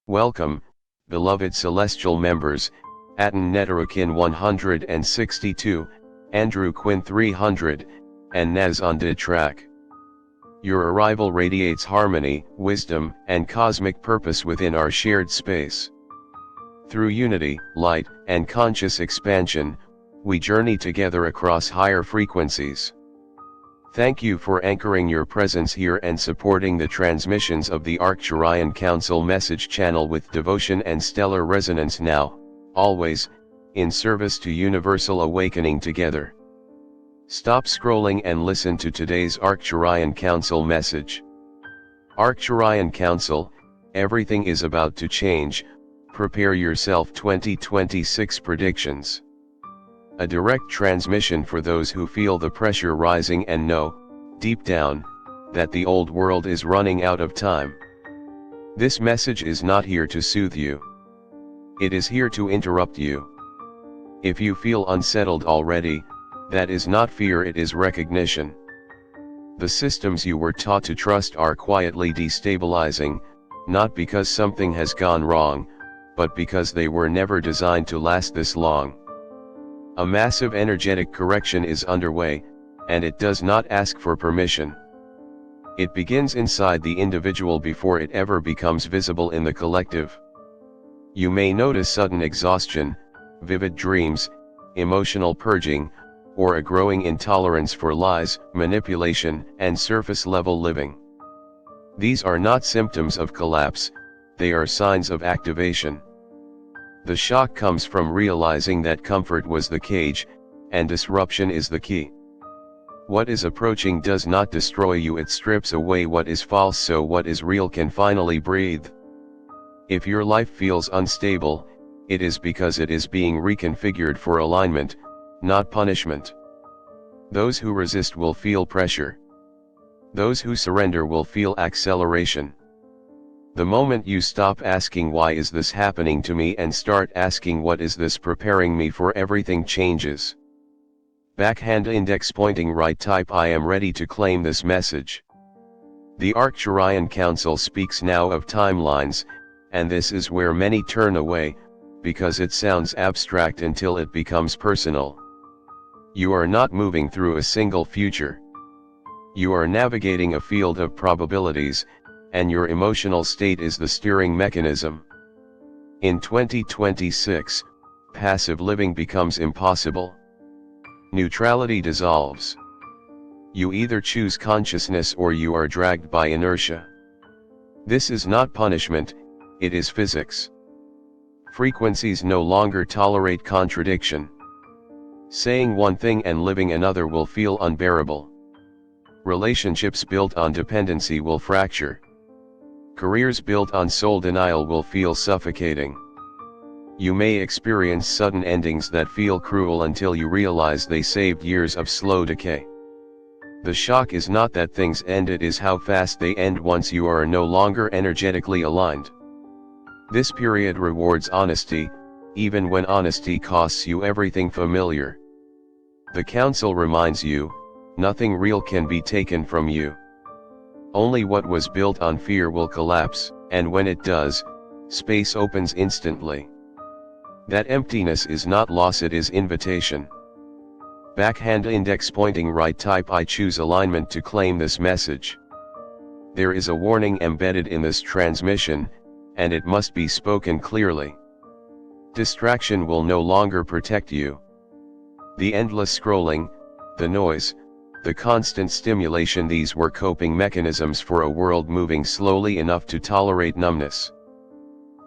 Welcome, beloved celestial members, Aten Neterokin 162, Andrew Quinn 300, and Naz on Did track. Your arrival radiates harmony, wisdom, and cosmic purpose within our shared space. Through unity, light, and conscious expansion, we journey together across higher frequencies. Thank you for anchoring your presence here and supporting the transmissions of the Arcturian Council message channel with devotion and stellar resonance now, always, in service to universal awakening together. Stop scrolling and listen to today's Arcturian Council message. Arcturian Council, everything is about to change, prepare yourself 2026 predictions. A direct transmission for those who feel the pressure rising and know, deep down, that the old world is running out of time. This message is not here to soothe you. It is here to interrupt you. If you feel unsettled already, that is not fear, it is recognition. The systems you were taught to trust are quietly destabilizing, not because something has gone wrong, but because they were never designed to last this long. A massive energetic correction is underway, and it does not ask for permission. It begins inside the individual before it ever becomes visible in the collective. You may notice sudden exhaustion, vivid dreams, emotional purging, or a growing intolerance for lies, manipulation, and surface-level living. These are not symptoms of collapse, they are signs of activation. The shock comes from realizing that comfort was the cage, and disruption is the key. What is approaching does not destroy you, it strips away what is false so what is real can finally breathe. If your life feels unstable, it is because it is being reconfigured for alignment, not punishment. Those who resist will feel pressure. Those who surrender will feel acceleration. The moment you stop asking why is this happening to me and start asking what is this preparing me for, everything changes. Backhand index pointing right, type I am ready to claim this message. The Arcturian Council speaks now of timelines, and this is where many turn away, because it sounds abstract until it becomes personal. You are not moving through a single future. You are navigating a field of probabilities, and your emotional state is the steering mechanism. In 2026, passive living becomes impossible. Neutrality dissolves. You either choose consciousness or you are dragged by inertia. This is not punishment, it is physics. Frequencies no longer tolerate contradiction. Saying one thing and living another will feel unbearable. Relationships built on dependency will fracture. Careers built on soul denial will feel suffocating. You may experience sudden endings that feel cruel until you realize they saved years of slow decay. The shock is not that things end, it is how fast they end once you are no longer energetically aligned. This period rewards honesty, even when honesty costs you everything familiar. The Council reminds you, nothing real can be taken from you. Only what was built on fear will collapse, and when it does, space opens instantly. That emptiness is not loss, it is invitation. Backhand index pointing right, type I choose alignment to claim this message. There is a warning embedded in this transmission, and it must be spoken clearly. Distraction will no longer protect you. The endless scrolling, the noise, the constant stimulation, these were coping mechanisms for a world moving slowly enough to tolerate numbness.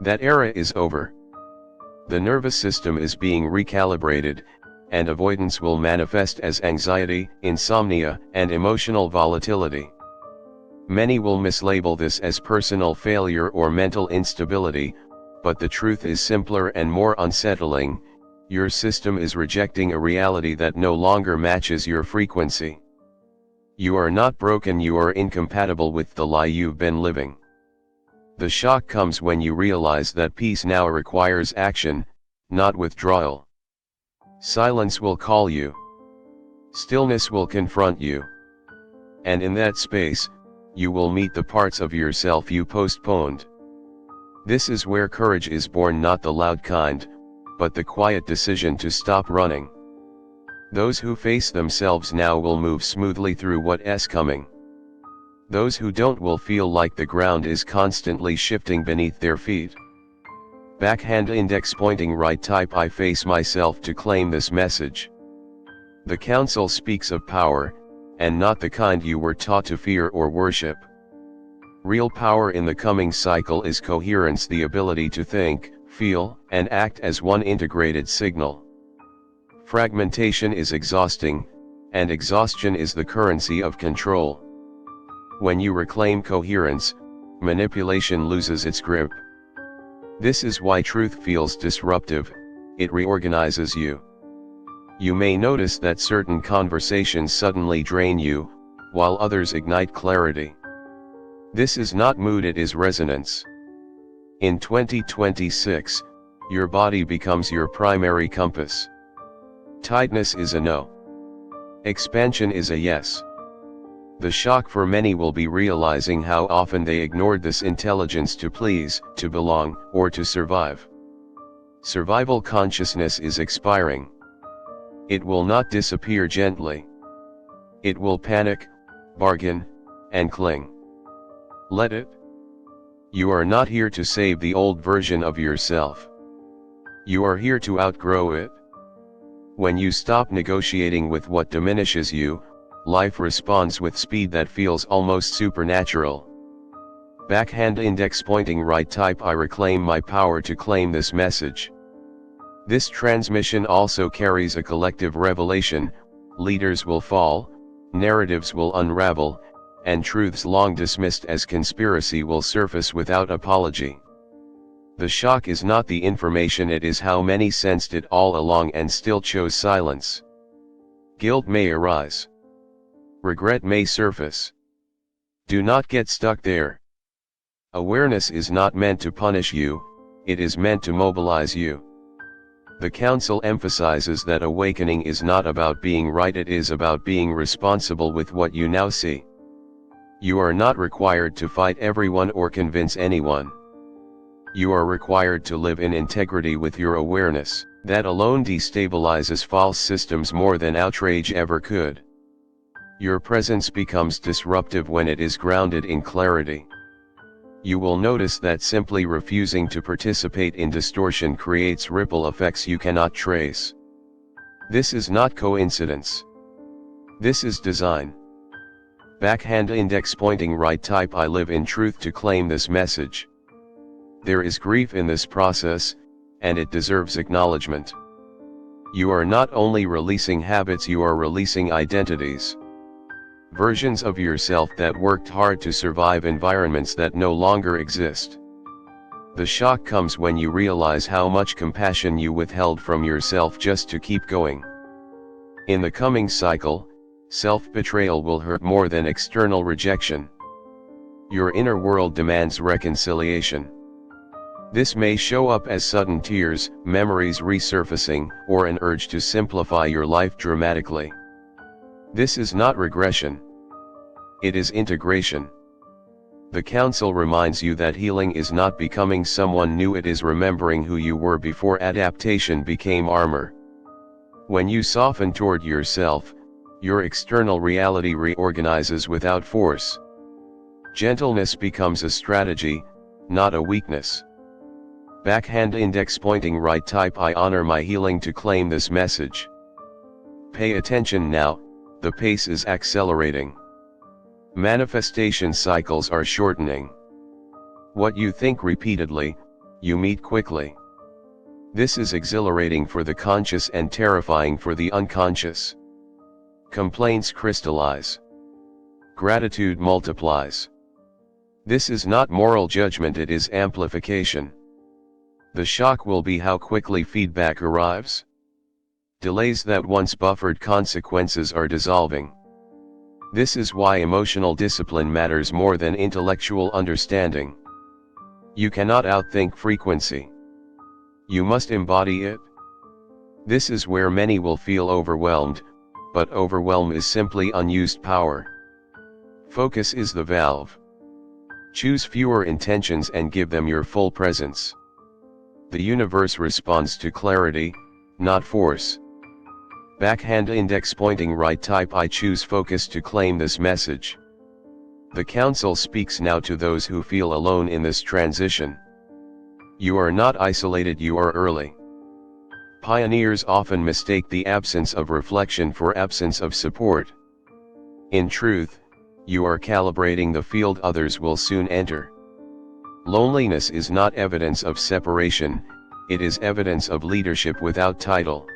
That era is over. The nervous system is being recalibrated, and avoidance will manifest as anxiety, insomnia, and emotional volatility. Many will mislabel this as personal failure or mental instability, but the truth is simpler and more unsettling: your system is rejecting a reality that no longer matches your frequency. You are not broken, you are incompatible with the lie you've been living. The shock comes when you realize that peace now requires action, not withdrawal. Silence will call you. Stillness will confront you. And in that space, you will meet the parts of yourself you postponed. This is where courage is born, not the loud kind, but the quiet decision to stop running. Those who face themselves now will move smoothly through what's coming. Those who don't will feel like the ground is constantly shifting beneath their feet. Backhand index pointing right, type I face myself to claim this message. The council speaks of power, and not the kind you were taught to fear or worship. Real power in the coming cycle is coherence, the ability to think, feel, and act as one integrated signal. Fragmentation is exhausting, and exhaustion is the currency of control. When you reclaim coherence, manipulation loses its grip. This is why truth feels disruptive, it reorganizes you. You may notice that certain conversations suddenly drain you, while others ignite clarity. This is not mood, it is resonance. In 2026, your body becomes your primary compass. Tightness is a no. Expansion is a yes. The shock for many will be realizing how often they ignored this intelligence to please, to belong, or to survive. Survival consciousness is expiring. It will not disappear gently. It will panic, bargain, and cling. Let it. You are not here to save the old version of yourself. You are here to outgrow it. When you stop negotiating with what diminishes you, life responds with speed that feels almost supernatural. Backhand index pointing right, type I reclaim my power to claim this message. This transmission also carries a collective revelation: leaders will fall, narratives will unravel, and truths long dismissed as conspiracy will surface without apology. The shock is not the information, it is how many sensed it all along and still chose silence. Guilt may arise. Regret may surface. Do not get stuck there. Awareness is not meant to punish you, it is meant to mobilize you. The Council emphasizes that awakening is not about being right, it is about being responsible with what you now see. You are not required to fight everyone or convince anyone. You are required to live in integrity with your awareness. That alone destabilizes false systems more than outrage ever could. Your presence becomes disruptive when it is grounded in clarity. You will notice that simply refusing to participate in distortion creates ripple effects you cannot trace. This is not coincidence. This is design. Backhand index pointing right, type I live in truth to claim this message. There is grief in this process, and it deserves acknowledgement. You are not only releasing habits, you are releasing identities. Versions of yourself that worked hard to survive environments that no longer exist. The shock comes when you realize how much compassion you withheld from yourself just to keep going. In the coming cycle, self-betrayal will hurt more than external rejection. Your inner world demands reconciliation. This may show up as sudden tears, memories resurfacing, or an urge to simplify your life dramatically. This is not regression. It is integration. The Council reminds you that healing is not becoming someone new, it is remembering who you were before adaptation became armor. When you soften toward yourself, your external reality reorganizes without force. Gentleness becomes a strategy, not a weakness. Backhand index pointing right, type I honor my healing to claim this message. Pay attention now, the pace is accelerating. Manifestation cycles are shortening. What you think repeatedly, you meet quickly. This is exhilarating for the conscious and terrifying for the unconscious. Complaints crystallize. Gratitude multiplies. This is not moral judgment, it is amplification. The shock will be how quickly feedback arrives. Delays that once buffered consequences are dissolving. This is why emotional discipline matters more than intellectual understanding. You cannot outthink frequency. You must embody it. This is where many will feel overwhelmed, but overwhelm is simply unused power. Focus is the valve. Choose fewer intentions and give them your full presence. The universe responds to clarity, not force. Backhand index pointing right, type I choose focus to claim this message. The council speaks now to those who feel alone in this transition. You are not isolated, you are early. Pioneers often mistake the absence of reflection for absence of support. In truth, you are calibrating the field others will soon enter. Loneliness is not evidence of separation, it is evidence of leadership without title.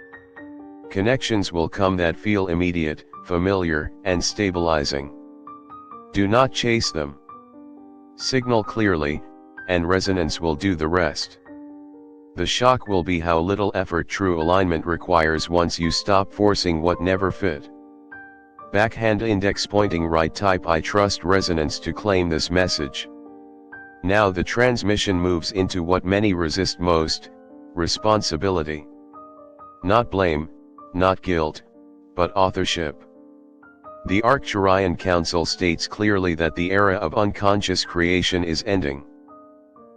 Connections will come that feel immediate, familiar, and stabilizing. Do not chase them. Signal clearly, and resonance will do the rest. The shock will be how little effort true alignment requires once you stop forcing what never fit. Backhand index pointing right, type I trust resonance to claim this message. Now the transmission moves into what many resist most, responsibility. Not blame, not guilt, but authorship. The Arcturian Council states clearly that the era of unconscious creation is ending.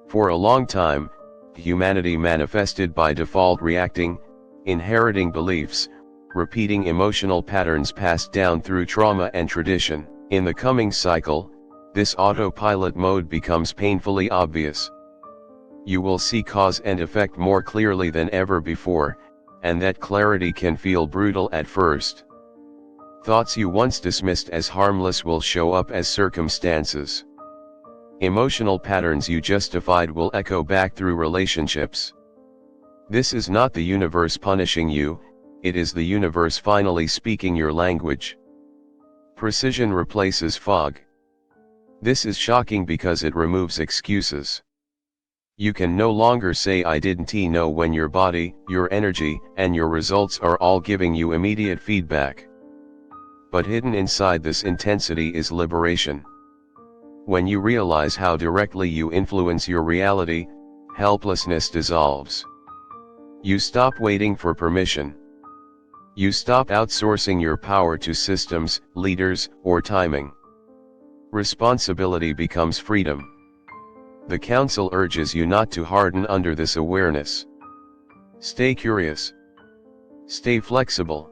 For a long time, humanity manifested by default, reacting, inheriting beliefs, repeating emotional patterns passed down through trauma and tradition. In the coming cycle, this autopilot mode becomes painfully obvious. You will see cause and effect more clearly than ever before, and that clarity can feel brutal at first. Thoughts you once dismissed as harmless will show up as circumstances. Emotional patterns you justified will echo back through relationships. This is not the universe punishing you, it is the universe finally speaking your language. Precision replaces fog. This is shocking because it removes excuses. You can no longer say I didn't know when your body, your energy, and your results are all giving you immediate feedback. But hidden inside this intensity is liberation. When you realize how directly you influence your reality, helplessness dissolves. You stop waiting for permission. You stop outsourcing your power to systems, leaders, or timing. Responsibility becomes freedom. The Council urges you not to harden under this awareness. Stay curious. Stay flexible.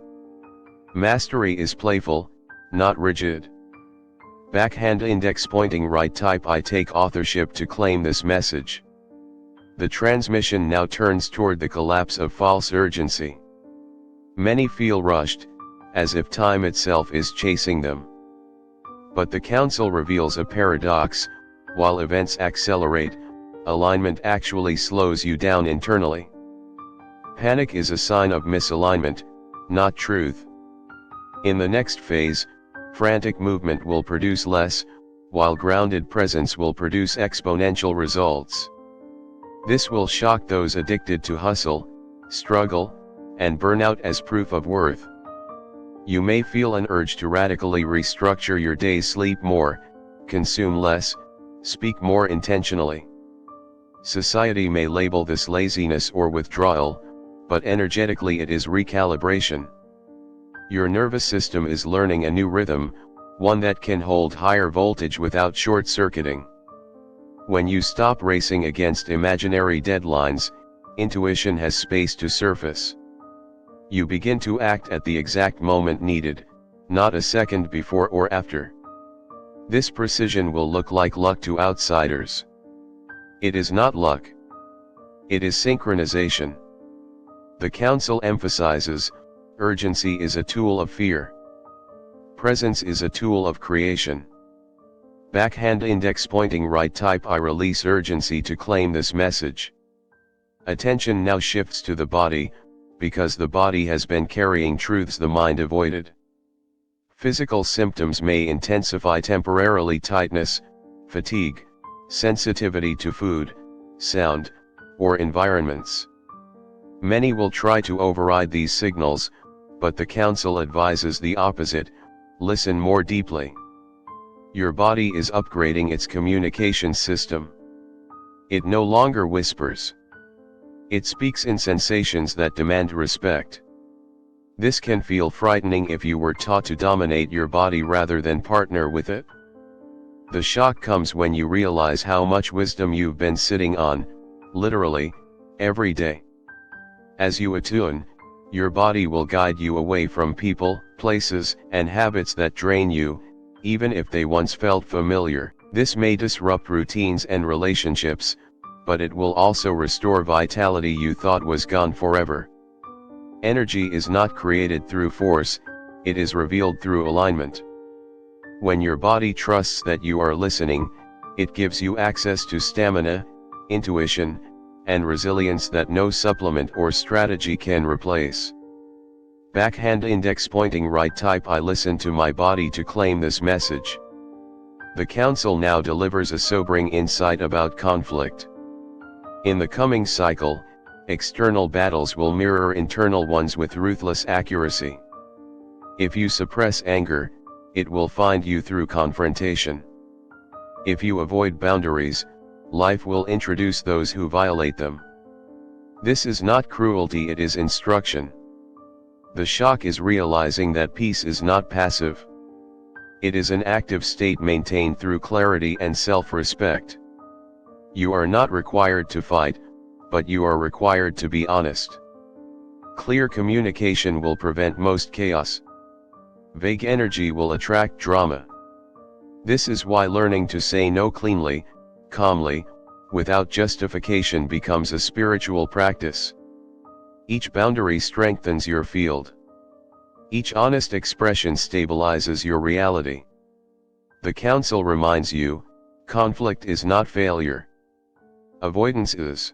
Mastery is playful, not rigid. Backhand index pointing right, type I take authorship to claim this message. The transmission now turns toward the collapse of false urgency. Many feel rushed, as if time itself is chasing them. But the Council reveals a paradox: while events accelerate, alignment actually slows you down internally. Panic is a sign of misalignment, not truth. In the next phase, frantic movement will produce less, while grounded presence will produce exponential results. This will shock those addicted to hustle, struggle, and burnout as proof of worth. You may feel an urge to radically restructure your day: sleep more, consume less, speak more intentionally. Society may label this laziness or withdrawal, but energetically it is recalibration. Your nervous system is learning a new rhythm, one that can hold higher voltage without short-circuiting. When you stop racing against imaginary deadlines, intuition has space to surface. You begin to act at the exact moment needed, not a second before or after. This precision will look like luck to outsiders. It is not luck. It is synchronization. The Council emphasizes, urgency is a tool of fear. Presence is a tool of creation. Backhand index pointing right, type I release urgency to claim this message. Attention now shifts to the body, because the body has been carrying truths the mind avoided. Physical symptoms may intensify temporarily: tightness, fatigue, sensitivity to food, sound, or environments. Many will try to override these signals, but the Council advises the opposite: listen more deeply. Your body is upgrading its communication system. It no longer whispers. It speaks in sensations that demand respect. This can feel frightening if you were taught to dominate your body rather than partner with it. The shock comes when you realize how much wisdom you've been sitting on, literally, every day. As you attune, your body will guide you away from people, places, and habits that drain you, even if they once felt familiar. This may disrupt routines and relationships, but it will also restore vitality you thought was gone forever. Energy is not created through force, it is revealed through alignment. When your body trusts that you are listening, it gives you access to stamina, intuition, and resilience that no supplement or strategy can replace. Backhand index pointing right type I listen to my body to claim this message. The Council now delivers a sobering insight about conflict. In the coming cycle, external battles will mirror internal ones with ruthless accuracy. If you suppress anger, it will find you through confrontation. If you avoid boundaries, life will introduce those who violate them. This is not cruelty, it is instruction. The shock is realizing that peace is not passive. It is an active state maintained through clarity and self-respect. You are not required to fight, but you are required to be honest. Clear communication will prevent most chaos. Vague energy will attract drama. This is why learning to say no cleanly, calmly, without justification becomes a spiritual practice. Each boundary strengthens your field. Each honest expression stabilizes your reality. The Council reminds you, conflict is not failure. Avoidance is.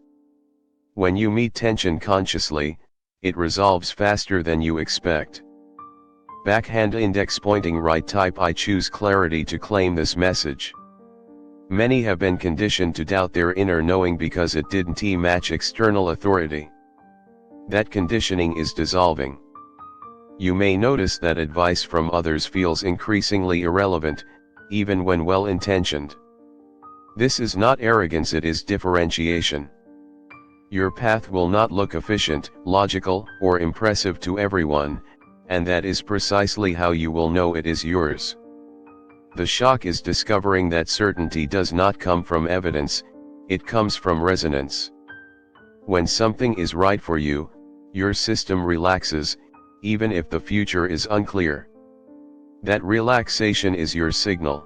When you meet tension consciously, it resolves faster than you expect. Backhand index pointing right type I choose clarity to claim this message. Many have been conditioned to doubt their inner knowing because it didn't match external authority. That conditioning is dissolving. You may notice that advice from others feels increasingly irrelevant, even when well-intentioned. This is not arrogance, it is differentiation. Your path will not look efficient, logical, or impressive to everyone, and that is precisely how you will know it is yours. The shock is discovering that certainty does not come from evidence, it comes from resonance. When something is right for you, your system relaxes, even if the future is unclear. That relaxation is your signal.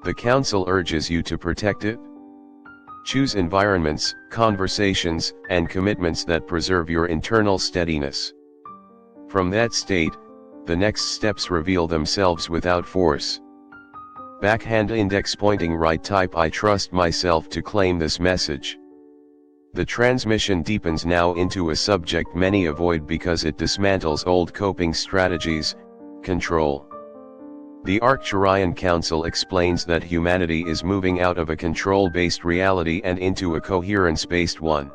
The Council urges you to protect it. Choose environments, conversations, and commitments that preserve your internal steadiness. From that state, the next steps reveal themselves without force. Backhand index pointing right type I trust myself to claim this message. The transmission deepens now into a subject many avoid because it dismantles old coping strategies, control. The Arcturian Council explains that humanity is moving out of a control-based reality and into a coherence-based one.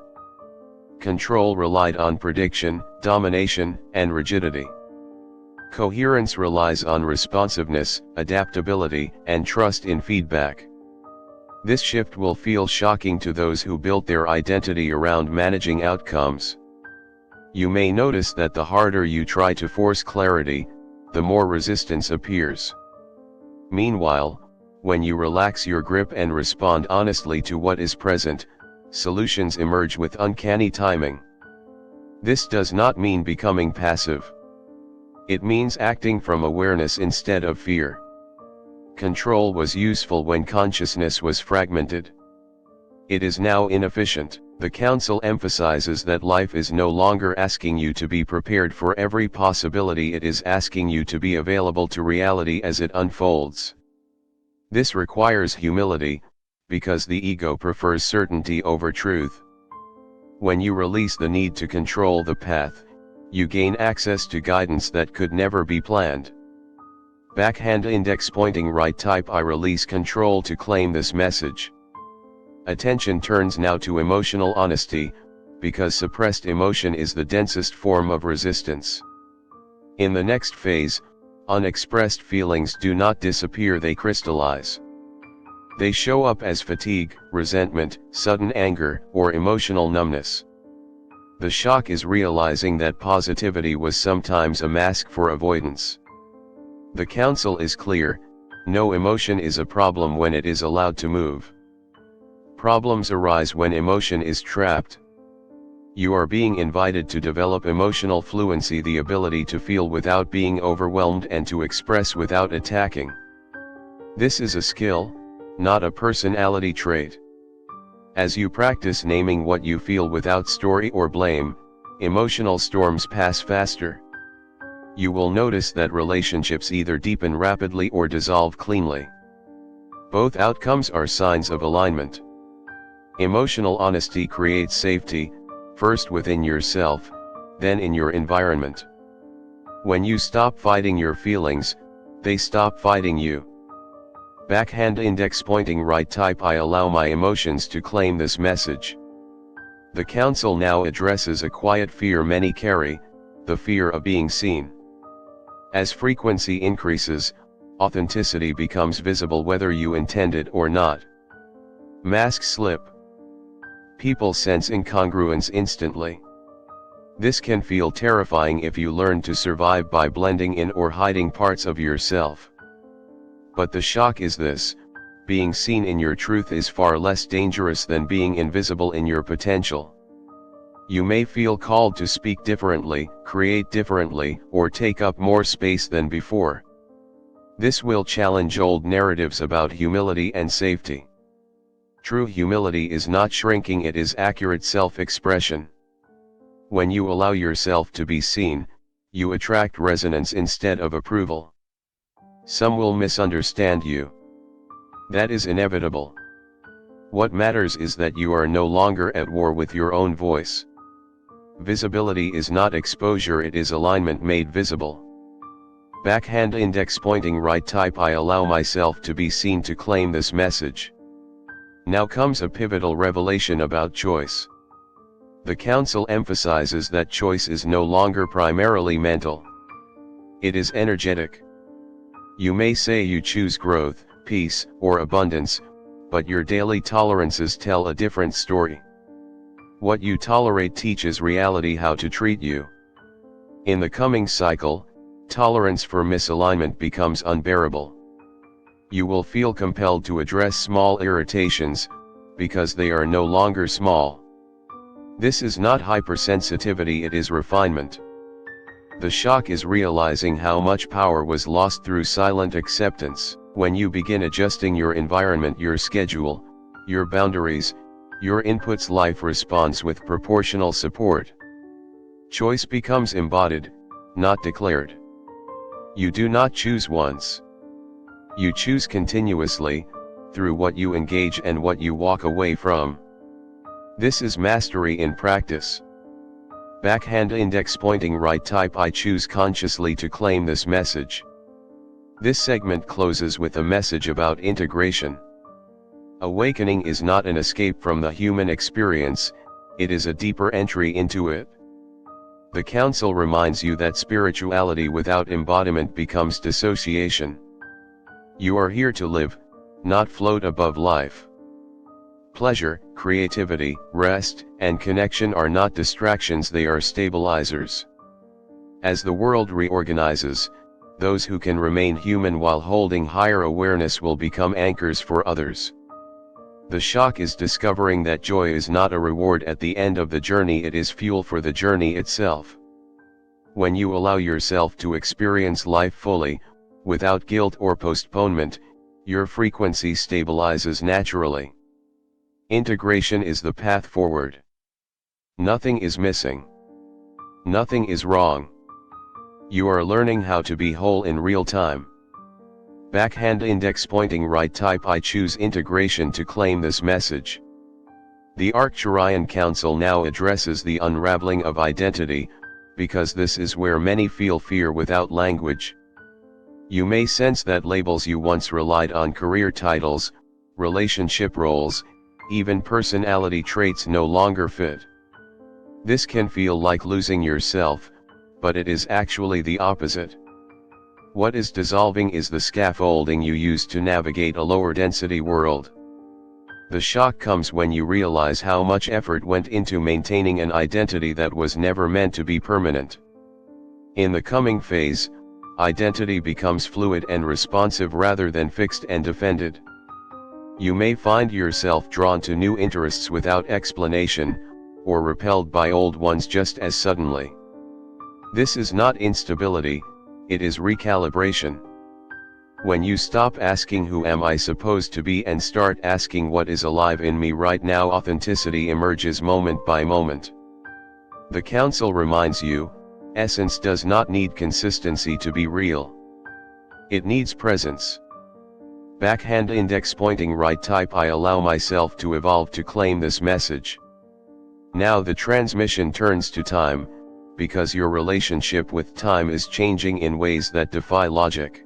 Control relied on prediction, domination, and rigidity. Coherence relies on responsiveness, adaptability, and trust in feedback. This shift will feel shocking to those who built their identity around managing outcomes. You may notice that the harder you try to force clarity, the more resistance appears. Meanwhile, when you relax your grip and respond honestly to what is present, solutions emerge with uncanny timing. This does not mean becoming passive. It means acting from awareness instead of fear. Control was useful when consciousness was fragmented. It is now inefficient. The Council emphasizes that life is no longer asking you to be prepared for every possibility, it is asking you to be available to reality as it unfolds. This requires humility, because the ego prefers certainty over truth. When you release the need to control the path, you gain access to guidance that could never be planned. Backhand index pointing right type I release control to claim this message. Attention turns now to emotional honesty, because suppressed emotion is the densest form of resistance. In the next phase, unexpressed feelings do not disappear, they crystallize. They show up as fatigue, resentment, sudden anger, or emotional numbness. The shock is realizing that positivity was sometimes a mask for avoidance. The Council is clear, No emotion is a problem when it is allowed to move. Problems arise when emotion is trapped. You are being invited to develop emotional fluency, the ability to feel without being overwhelmed and to express without attacking. This is a skill, not a personality trait. As you practice naming what you feel without story or blame, emotional storms pass faster. You will notice that relationships either deepen rapidly or dissolve cleanly. Both outcomes are signs of alignment. Emotional honesty creates safety, first within yourself, then in your environment. When you stop fighting your feelings, they stop fighting you. Backhand index pointing right. Type I allow my emotions to claim this message. The council now addresses a quiet fear many carry, the fear of being seen. As frequency increases, authenticity becomes visible whether you intend it or not. Mask slip. People sense incongruence instantly. This can feel terrifying if you learn to survive by blending in or hiding parts of yourself. But the shock is this: being seen in your truth is far less dangerous than being invisible in your potential. You may feel called to speak differently, create differently, or take up more space than before. This will challenge old narratives about humility and safety. True humility is not shrinking, it is accurate self-expression. When you allow yourself to be seen, you attract resonance instead of approval. Some will misunderstand you. That is inevitable. What matters is that you are no longer at war with your own voice. Visibility is not exposure, it is alignment made visible. Backhand index pointing right. Type I allow myself to be seen to claim this message. Now comes a pivotal revelation about choice. The council emphasizes that choice is no longer primarily mental. It is energetic. You may say you choose growth, peace, or abundance, but your daily tolerances tell a different story. What you tolerate teaches reality how to treat you. In the coming cycle, tolerance for misalignment becomes unbearable. You will feel compelled to address small irritations, because they are no longer small. This is not hypersensitivity, it is refinement. The shock is realizing how much power was lost through silent acceptance. When you begin adjusting your environment, your schedule, your boundaries, your inputs, life responds with proportional support. Choice becomes embodied, not declared. You do not choose once. You choose continuously, through what you engage and what you walk away from. This is mastery in practice. Backhand index pointing right. Type I choose consciously to claim this message. This segment closes with a message about integration. Awakening is not an escape from the human experience, it is a deeper entry into it. The council reminds you that spirituality without embodiment becomes dissociation. You are here to live, not float above life. Pleasure, creativity, rest, and connection are not distractions, they are stabilizers. As the world reorganizes, those who can remain human while holding higher awareness will become anchors for others. The shock is discovering that joy is not a reward at the end of the journey, it is fuel for the journey itself. When you allow yourself to experience life fully, without guilt or postponement, your frequency stabilizes naturally. Integration is the path forward. Nothing is missing. Nothing is wrong. You are learning how to be whole in real time. Backhand index pointing right. Type I choose integration to claim this message. The Arcturian Council now addresses the unraveling of identity, because this is where many feel fear without language. You may sense that labels you once relied on, career titles, relationship roles, even personality traits, no longer fit. This can feel like losing yourself, but it is actually the opposite. What is dissolving is the scaffolding you used to navigate a lower density world. The shock comes when you realize how much effort went into maintaining an identity that was never meant to be permanent. In the coming phase, identity becomes fluid and responsive rather than fixed and defended. You may find yourself drawn to new interests without explanation, or repelled by old ones just as suddenly. This is not instability, it is recalibration. When you stop asking who am I supposed to be and start asking what is alive in me right now, authenticity emerges moment by moment. The Council reminds you, essence does not need consistency to be real. It needs presence. Backhand index pointing right, type I allow myself to evolve to claim this message. Now the transmission turns to time, because your relationship with time is changing in ways that defy logic.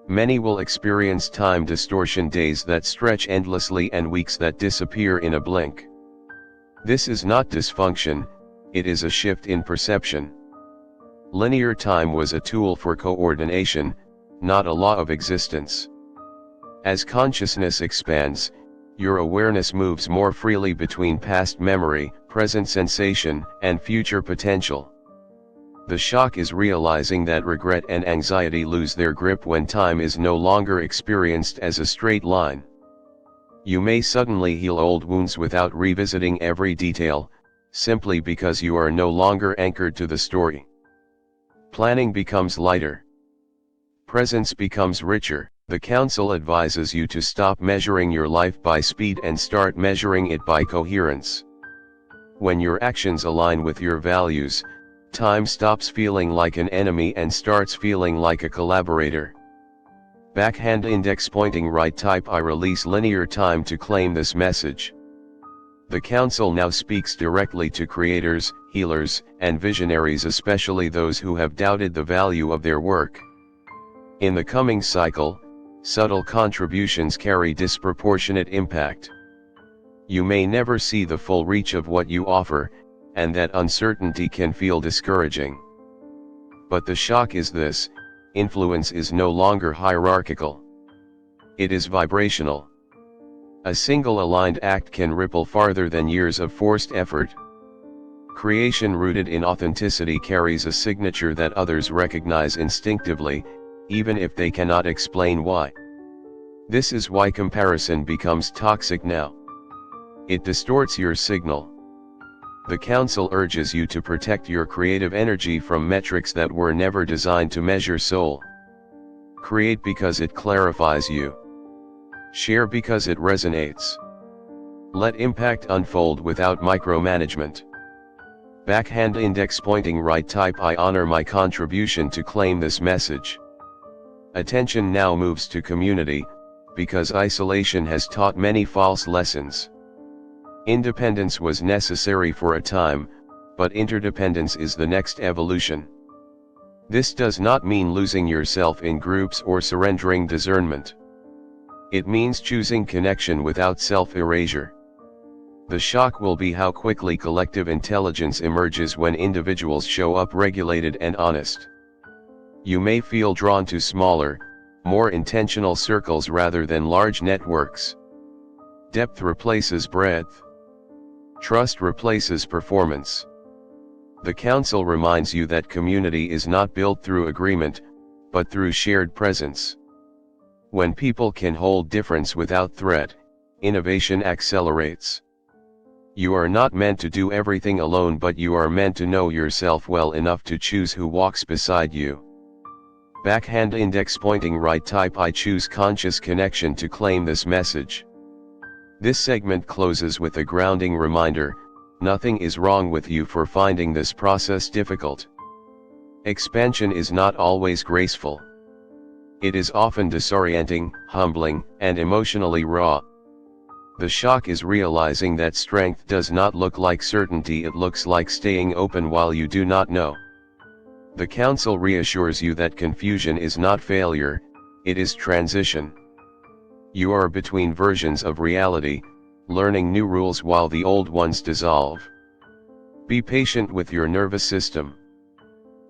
Many will experience time distortion, days that stretch endlessly and weeks that disappear in a blink. This is not dysfunction, it is a shift in perception. Linear time was a tool for coordination, not a law of existence. As consciousness expands, your awareness moves more freely between past memory, present sensation, and future potential. The shock is realizing that regret and anxiety lose their grip when time is no longer experienced as a straight line. You may suddenly heal old wounds without revisiting every detail, simply because you are no longer anchored to the story. Planning becomes lighter. Presence becomes richer. The Council advises you to stop measuring your life by speed and start measuring it by coherence. When your actions align with your values, time stops feeling like an enemy and starts feeling like a collaborator. Backhand index pointing right, type I release linear time to claim this message. The Council now speaks directly to creators, healers, and visionaries, especially those who have doubted the value of their work. In the coming cycle, subtle contributions carry disproportionate impact. You may never see the full reach of what you offer, and that uncertainty can feel discouraging. But the shock is this: influence is no longer hierarchical. It is vibrational. A single aligned act can ripple farther than years of forced effort. Creation rooted in authenticity carries a signature that others recognize instinctively, even if they cannot explain why. This is why comparison becomes toxic now. It distorts your signal. The Council urges you to protect your creative energy from metrics that were never designed to measure soul. Create because it clarifies you. Share because it resonates. Let impact unfold without micromanagement. Backhand index pointing right, type I honor my contribution to claim this message. Attention now moves to community, because isolation has taught many false lessons. Independence was necessary for a time, but interdependence is the next evolution. This does not mean losing yourself in groups or surrendering discernment. It means choosing connection without self-erasure. The shock will be how quickly collective intelligence emerges when individuals show up regulated and honest. You may feel drawn to smaller, more intentional circles rather than large networks. Depth replaces breadth. Trust replaces performance. The Council reminds you that community is not built through agreement, but through shared presence. When people can hold difference without threat, innovation accelerates. You are not meant to do everything alone, but you are meant to know yourself well enough to choose who walks beside you. Backhand index pointing right, type I choose conscious connection to claim this message. This segment closes with a grounding reminder: nothing is wrong with you for finding this process difficult. Expansion is not always graceful. It is often disorienting, humbling, and emotionally raw. The shock is realizing that strength does not look like certainty, it looks like staying open while you do not know. The Council reassures you that confusion is not failure, it is transition. You are between versions of reality, learning new rules while the old ones dissolve. Be patient with your nervous system.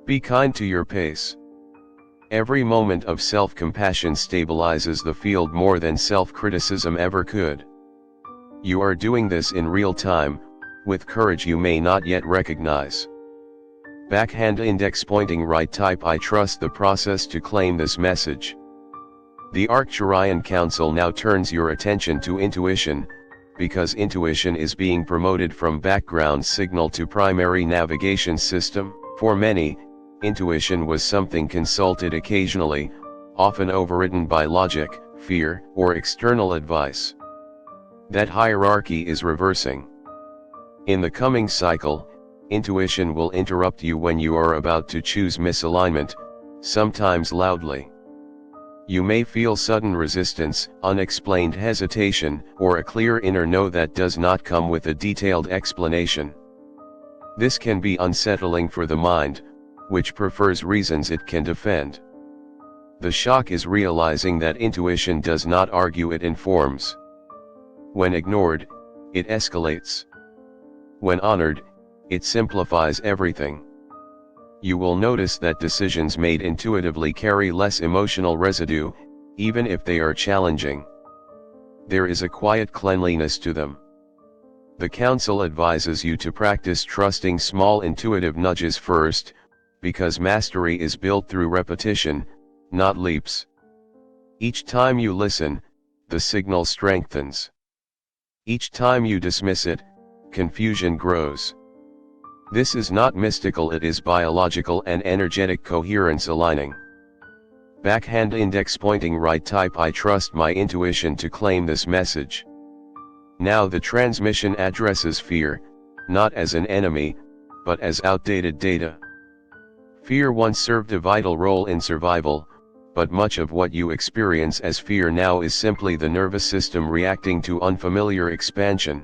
Be kind to your pace. Every moment of self-compassion stabilizes the field more than self-criticism ever could. You are doing this in real time, with courage you may not yet recognize. Backhand index pointing right type I trust the process to claim this message. The Arcturian Council now turns your attention to intuition, because intuition is being promoted from background signal to primary navigation system. For many, intuition was something consulted occasionally, often overridden by logic, fear, or external advice. That hierarchy is reversing. In the coming cycle, intuition will interrupt you when you are about to choose misalignment, sometimes loudly. You may feel sudden resistance, unexplained hesitation, or a clear inner no that does not come with a detailed explanation. This can be unsettling for the mind, which prefers reasons it can defend. The shock is realizing that intuition does not argue, it informs. When ignored, it escalates. When honored, it simplifies everything. You will notice that decisions made intuitively carry less emotional residue, even if they are challenging. There is a quiet cleanliness to them. The Council advises you to practice trusting small intuitive nudges first, because mastery is built through repetition, not leaps. Each time you listen, the signal strengthens. Each time you dismiss it, confusion grows. This is not mystical, it is biological and energetic coherence aligning. Backhand index pointing right type I trust my intuition to claim this message. Now the transmission addresses fear, not as an enemy, but as outdated data. Fear once served a vital role in survival, but much of what you experience as fear now is simply the nervous system reacting to unfamiliar expansion.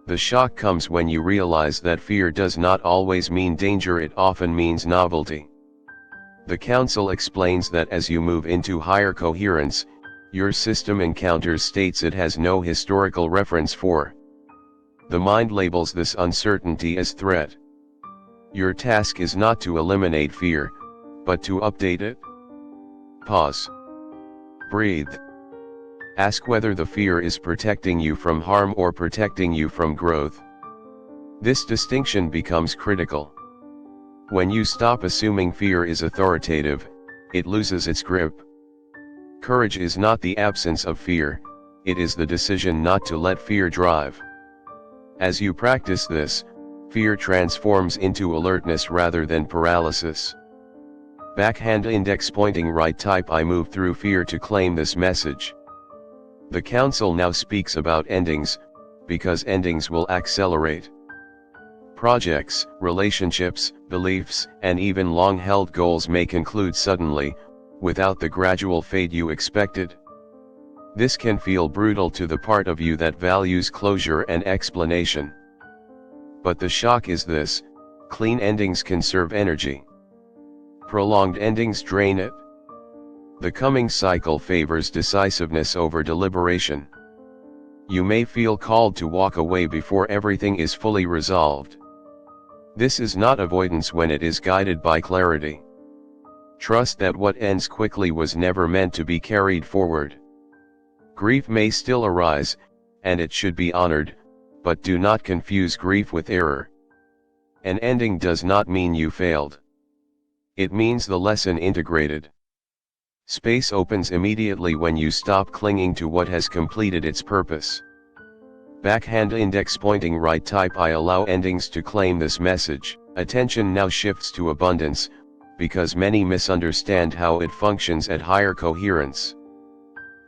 The shock comes when you realize that fear does not always mean danger, it often means novelty. The Council explains that as you move into higher coherence, your system encounters states it has no historical reference for. The mind labels this uncertainty as threat. Your task is not to eliminate fear, but to update it. Pause. Breathe. Ask whether the fear is protecting you from harm or protecting you from growth. This distinction becomes critical. When you stop assuming fear is authoritative, it loses its grip. Courage is not the absence of fear, it is the decision not to let fear drive. As you practice this, fear transforms into alertness rather than paralysis. Backhand index pointing right type I move through fear to claim this message. The Council now speaks about endings, because endings will accelerate. Projects, relationships, beliefs, and even long-held goals may conclude suddenly, without the gradual fade you expected. This can feel brutal to the part of you that values closure and explanation. But the shock is this: clean endings conserve energy. Prolonged endings drain it. The coming cycle favors decisiveness over deliberation. You may feel called to walk away before everything is fully resolved. This is not avoidance when it is guided by clarity. Trust that what ends quickly was never meant to be carried forward. Grief may still arise, and it should be honored, but do not confuse grief with error. An ending does not mean you failed. It means the lesson integrated. Space opens immediately when you stop clinging to what has completed its purpose. Backhand index pointing right type I allow endings to claim this message. Attention now shifts to abundance, because many misunderstand how it functions at higher coherence.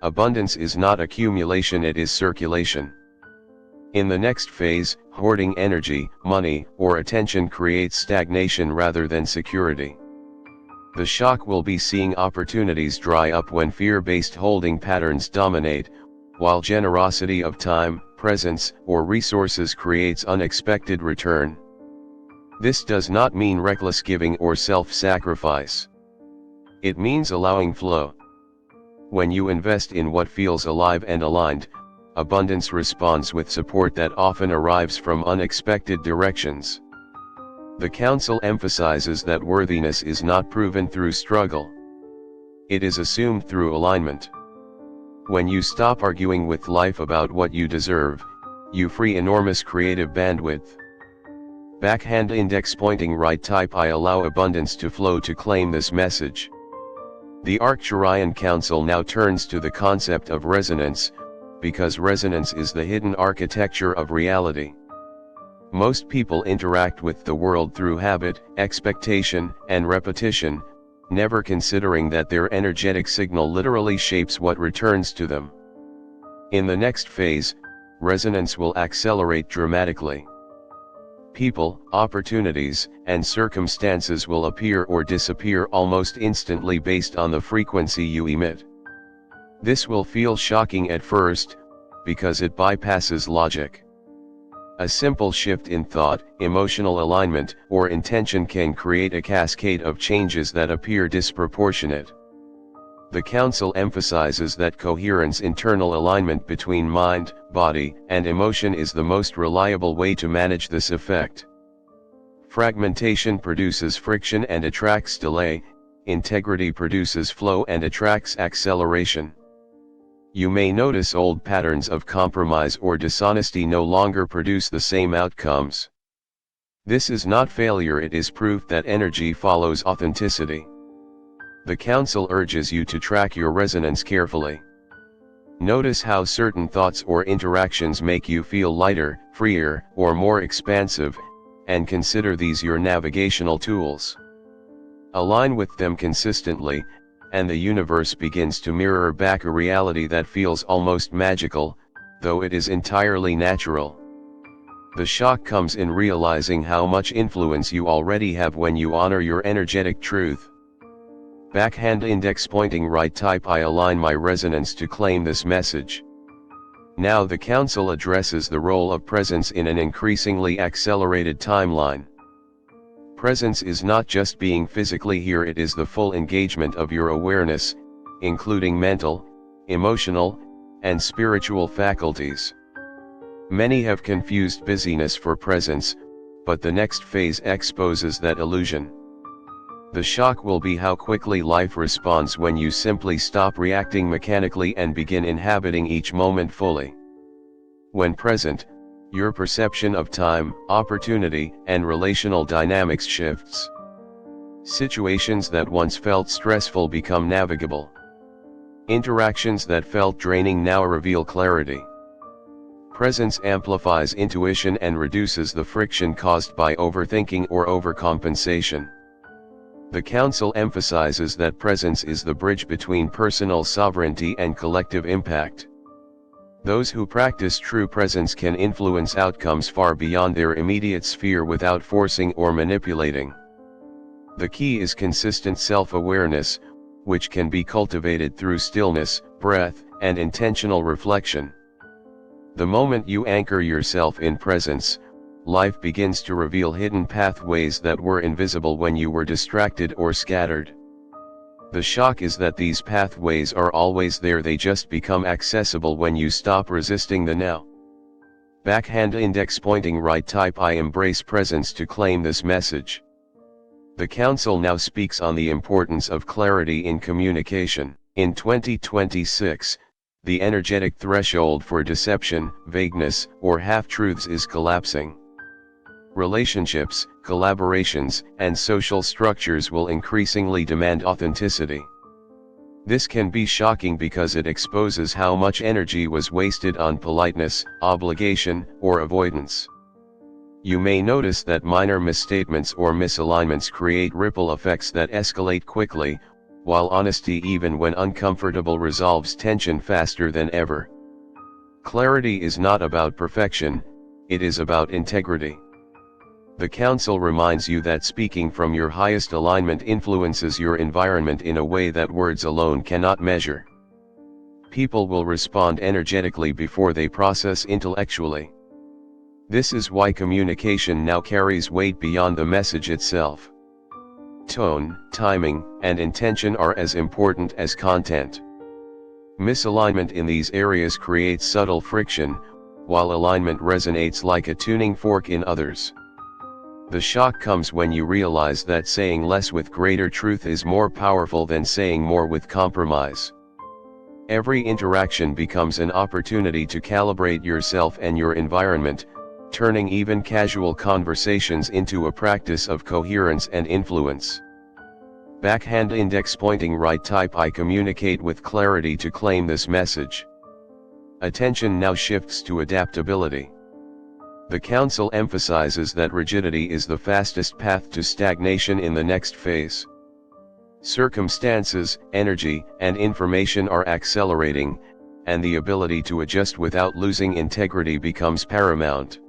Abundance is not accumulation, it is circulation. In the next phase, hoarding energy, money, or attention creates stagnation rather than security. The shock will be seeing opportunities dry up when fear-based holding patterns dominate, while generosity of time, presence, or resources creates unexpected return. This does not mean reckless giving or self-sacrifice. It means allowing flow. When you invest in what feels alive and aligned, abundance responds with support that often arrives from unexpected directions. The Council emphasizes that worthiness is not proven through struggle. It is assumed through alignment. When you stop arguing with life about what you deserve, you free enormous creative bandwidth. Backhand index pointing right. Type I allow abundance to flow to claim this message. The Arcturian Council now turns to the concept of resonance, because resonance is the hidden architecture of reality. Most people interact with the world through habit, expectation, and repetition, never considering that their energetic signal literally shapes what returns to them. In the next phase, resonance will accelerate dramatically. People, opportunities, and circumstances will appear or disappear almost instantly based on the frequency you emit. This will feel shocking at first, because it bypasses logic. A simple shift in thought, emotional alignment, or intention can create a cascade of changes that appear disproportionate. The Council emphasizes that coherence, internal alignment between mind, body, and emotion is the most reliable way to manage this effect. Fragmentation produces friction and attracts delay, integrity produces flow and attracts acceleration. You may notice old patterns of compromise or dishonesty no longer produce the same outcomes. This is not failure, it is proof that energy follows authenticity. The Council urges you to track your resonance carefully. Notice how certain thoughts or interactions make you feel lighter, freer, or more expansive, and consider these your navigational tools. Align with them consistently, and the universe begins to mirror back a reality that feels almost magical, though it is entirely natural. The shock comes in realizing how much influence you already have when you honor your energetic truth. Backhand index pointing right. Type I align my resonance to claim this message. Now the Council addresses the role of presence in an increasingly accelerated timeline. Presence is not just being physically here, it is the full engagement of your awareness, including mental, emotional, and spiritual faculties. Many have confused busyness for presence, but the next phase exposes that illusion. The shock will be how quickly life responds when you simply stop reacting mechanically and begin inhabiting each moment fully. When present, your perception of time, opportunity, and relational dynamics shifts. Situations that once felt stressful become navigable. Interactions that felt draining now reveal clarity. Presence amplifies intuition and reduces the friction caused by overthinking or overcompensation. The Council emphasizes that presence is the bridge between personal sovereignty and collective impact. Those who practice true presence can influence outcomes far beyond their immediate sphere without forcing or manipulating. The key is consistent self-awareness, which can be cultivated through stillness, breath, and intentional reflection. The moment you anchor yourself in presence, life begins to reveal hidden pathways that were invisible when you were distracted or scattered. The shock is that these pathways are always there, they just become accessible when you stop resisting the now. Backhand index pointing right. Type I embrace presence to claim this message. The Council now speaks on the importance of clarity in communication. In 2026, the energetic threshold for deception, vagueness, or half-truths is collapsing. Relationships, collaborations, and social structures will increasingly demand authenticity. This can be shocking because it exposes how much energy was wasted on politeness, obligation, or avoidance. You may notice that minor misstatements or misalignments create ripple effects that escalate quickly, while honesty, even when uncomfortable, resolves tension faster than ever. Clarity is not about perfection, it is about integrity. The Council reminds you that speaking from your highest alignment influences your environment in a way that words alone cannot measure. People will respond energetically before they process intellectually. This is why communication now carries weight beyond the message itself. Tone, timing, and intention are as important as content. Misalignment in these areas creates subtle friction, while alignment resonates like a tuning fork in others. The shock comes when you realize that saying less with greater truth is more powerful than saying more with compromise. Every interaction becomes an opportunity to calibrate yourself and your environment, turning even casual conversations into a practice of coherence and influence. Backhand index pointing right, type I communicate with clarity to claim this message. Attention now shifts to adaptability. The Council emphasizes that rigidity is the fastest path to stagnation in the next phase. Circumstances, energy, and information are accelerating, and the ability to adjust without losing integrity becomes paramount.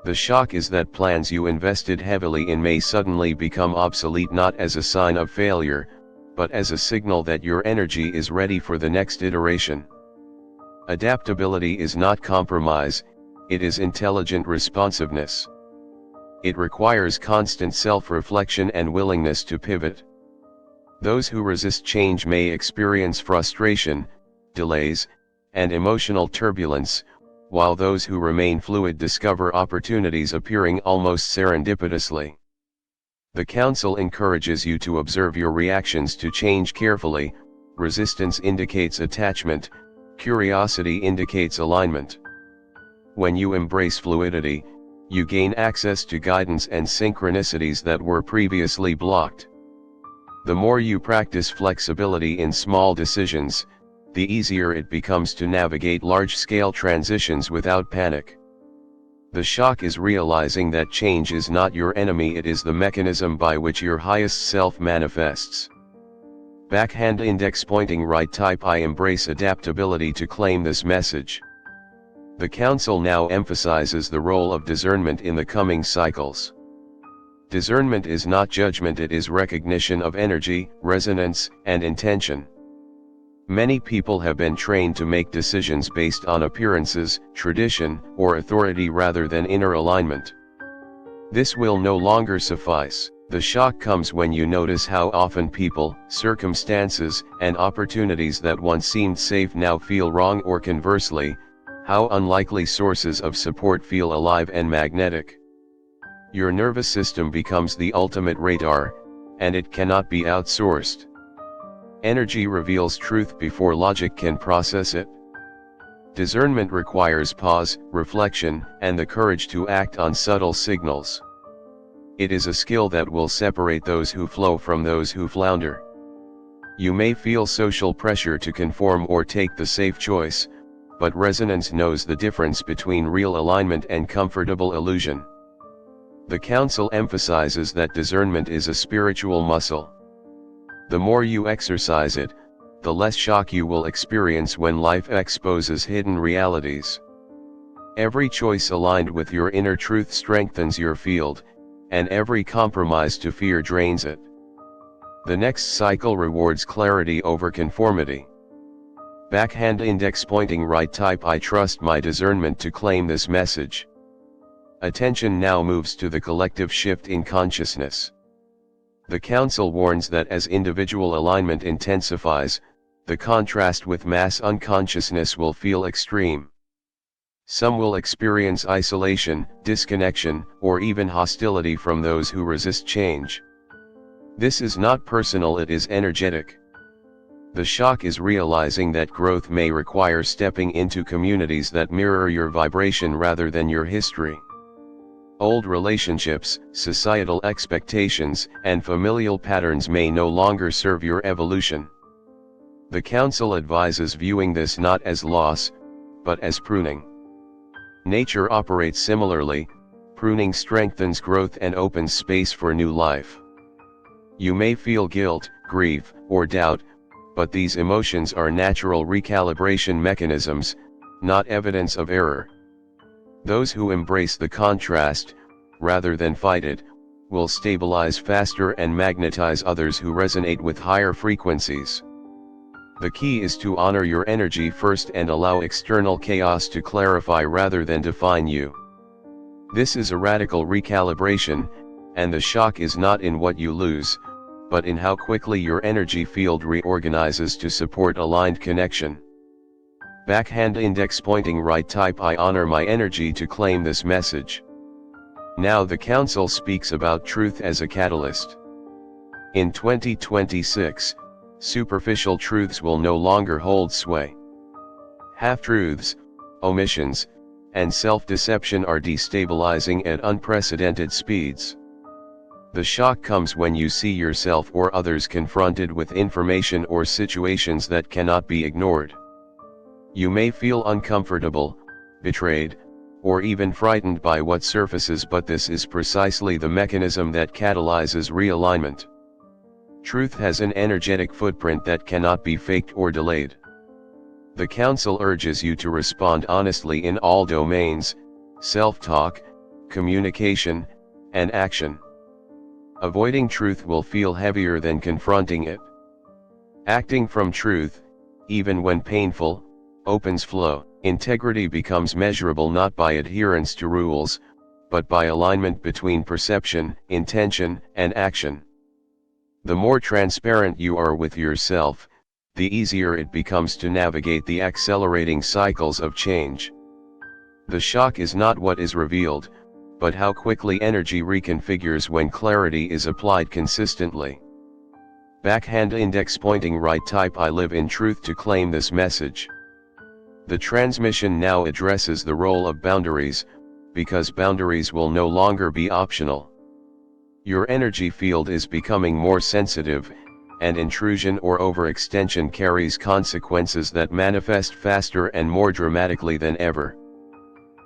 The shock is that plans you invested heavily in may suddenly become obsolete, not as a sign of failure, but as a signal that your energy is ready for the next iteration. Adaptability is not compromise, it is intelligent responsiveness. It requires constant self-reflection and willingness to pivot. Those who resist change may experience frustration, delays, and emotional turbulence, while those who remain fluid discover opportunities appearing almost serendipitously. The Council encourages you to observe your reactions to change carefully. Resistance indicates attachment, curiosity indicates alignment. When you embrace fluidity, you gain access to guidance and synchronicities that were previously blocked. The more you practice flexibility in small decisions, the easier it becomes to navigate large-scale transitions without panic. The shock is realizing that change is not your enemy, it is the mechanism by which your highest self manifests. Backhand index pointing right, type I embrace adaptability to claim this message. The Council now emphasizes the role of discernment in the coming cycles. Discernment is not judgment, it is recognition of energy, resonance, and intention. Many people have been trained to make decisions based on appearances, tradition, or authority rather than inner alignment. This will no longer suffice. The shock comes when you notice how often people, circumstances, and opportunities that once seemed safe now feel wrong, or conversely, how unlikely sources of support feel alive and magnetic. Your nervous system becomes the ultimate radar, and it cannot be outsourced. Energy reveals truth before logic can process it. Discernment requires pause, reflection, and the courage to act on subtle signals. It is a skill that will separate those who flow from those who flounder. You may feel social pressure to conform or take the safe choice, but resonance knows the difference between real alignment and comfortable illusion. The Council emphasizes that discernment is a spiritual muscle. The more you exercise it, the less shock you will experience when life exposes hidden realities. Every choice aligned with your inner truth strengthens your field, and every compromise to fear drains it. The next cycle rewards clarity over conformity. Backhand index pointing right, type I trust my discernment to claim this message. Attention now moves to the collective shift in consciousness. The Council warns that as individual alignment intensifies, the contrast with mass unconsciousness will feel extreme. Some will experience isolation, disconnection, or even hostility from those who resist change. This is not personal, it is energetic. The shock is realizing that growth may require stepping into communities that mirror your vibration rather than your history. Old relationships, societal expectations, and familial patterns may no longer serve your evolution. The Council advises viewing this not as loss, but as pruning. Nature operates similarly, pruning strengthens growth and opens space for new life. You may feel guilt, grief, or doubt, but these emotions are natural recalibration mechanisms, not evidence of error. Those who embrace the contrast, rather than fight it, will stabilize faster and magnetize others who resonate with higher frequencies. The key is to honor your energy first and allow external chaos to clarify rather than define you. This is a radical recalibration, and the shock is not in what you lose, but in how quickly your energy field reorganizes to support aligned connection. Backhand index pointing right, type I honor my energy to claim this message. Now the Council speaks about truth as a catalyst. In 2026, superficial truths will no longer hold sway. Half-truths, omissions, and self-deception are destabilizing at unprecedented speeds. The shock comes when you see yourself or others confronted with information or situations that cannot be ignored. You may feel uncomfortable, betrayed, or even frightened by what surfaces, but this is precisely the mechanism that catalyzes realignment. Truth has an energetic footprint that cannot be faked or delayed. The Council urges you to respond honestly in all domains: self-talk, communication, and action. Avoiding truth will feel heavier than confronting it. Acting from truth, even when painful, opens flow. Integrity becomes measurable not by adherence to rules, but by alignment between perception, intention, and action. The more transparent you are with yourself, the easier it becomes to navigate the accelerating cycles of change. The shock is not what is revealed, but how quickly energy reconfigures when clarity is applied consistently. Backhand index pointing right. Type I live in truth to claim this message. The transmission now addresses the role of boundaries, because boundaries will no longer be optional. Your energy field is becoming more sensitive, and intrusion or overextension carries consequences that manifest faster and more dramatically than ever.